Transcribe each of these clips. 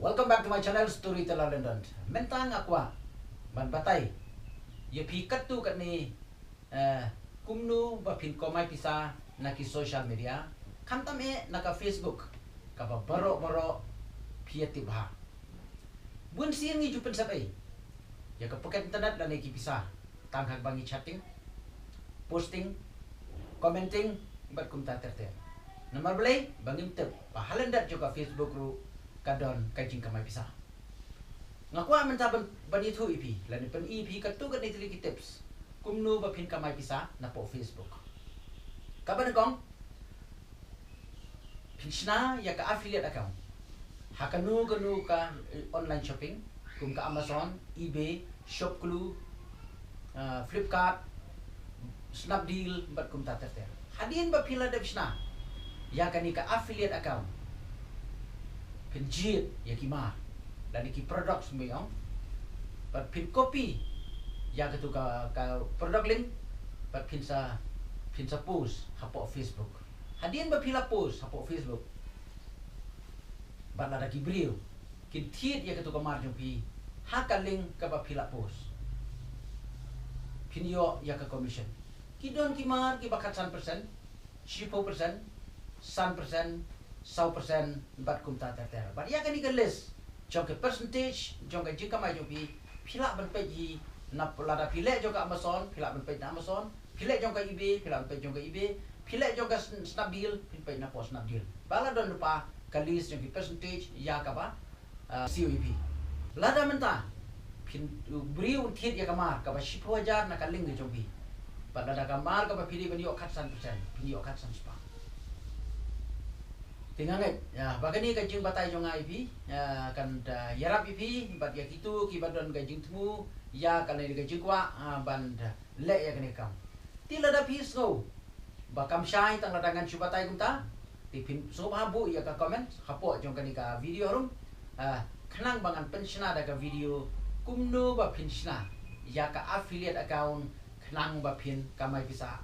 Welcome back to my channel Storyteller London. Mentang aqua ban batai. Ye pi katu kat ni kumnu ba pin komai pisa naki social media. Kantam naka Facebook ka ba baro pi tibha. Bun siang ni jupen sapai. Ya ka poket internet dan ki pisa tanghak bangi chatting, posting, commenting bat kum ta ter. Nomor belai bangim tep pahalan dat juga Facebook ru kadon kajing kamai pisah. Ngakwa menta ban itu EP lan pen EP katu kan itli tips kumnu ba pin kamai pisah na po Facebook. Kaban kong pinsna ya ka affiliate account. Hakanu kanu ka online shopping kum ka Amazon, eBay, Shopclue, Flipkart, Snapdeal bat kum ta ter. Hadin ba pila de pisna ya kani ka affiliate account. Penjit ya kima dan iki produk sembiang but pin copy ya ketu ka produk link but pinsa post hapo Facebook hadin ba pila post hapo Facebook but ada kibriu kin tiet ya ketu ka marjung pi haka link ka ba pila post pin yo ya ka commission kidon kimar ki bakat 1%, 10%, 100%, 100% bat kum ta ter. But ya kan list. Jong ke percentage, jong ke jika mai jopi, pila ban peji na lada pila jong ke Amazon, pila ban peji na Amazon, pila jong ke eBay, pila ban peji jong ke eBay, pila jong ke Snapdeal, pila peji na post Snapdeal. Bala don lupa ke list jong ke percentage ya ka ba COEP. Lada menta pin beri untit ya kamar ka ba 10,000 na ka link jong pi. Pada lada kamar ka ba pilih ban yo kat 100%, pilih yo kat 100%. Tinganget ya bagani kajing batai jong IP kan yarap IP bat ya kitu kibadon kajing temu ya kan ni kajing kwa ban le ya kan kam tila da pis no bakam syai tang ladangan cubatai kumta tipin so habu ya ka comment hapo jong kan ka video rum kenang bangan pensiona da ka video kumno ba pensiona ya ka affiliate account kenang ba pin kamai bisa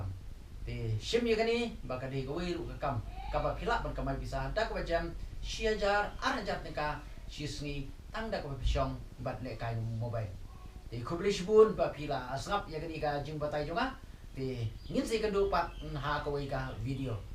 te shim ya kani bakade ko wiru ka kam kaba pila ban kamai bisa dak ba jam shiajar arajar neka shisngi tang dak ba pisyong bat le kai mobile te kublish bun ba pila asngap ya gani ka jing batai jonga te ngin se kan do pat ha ko ka video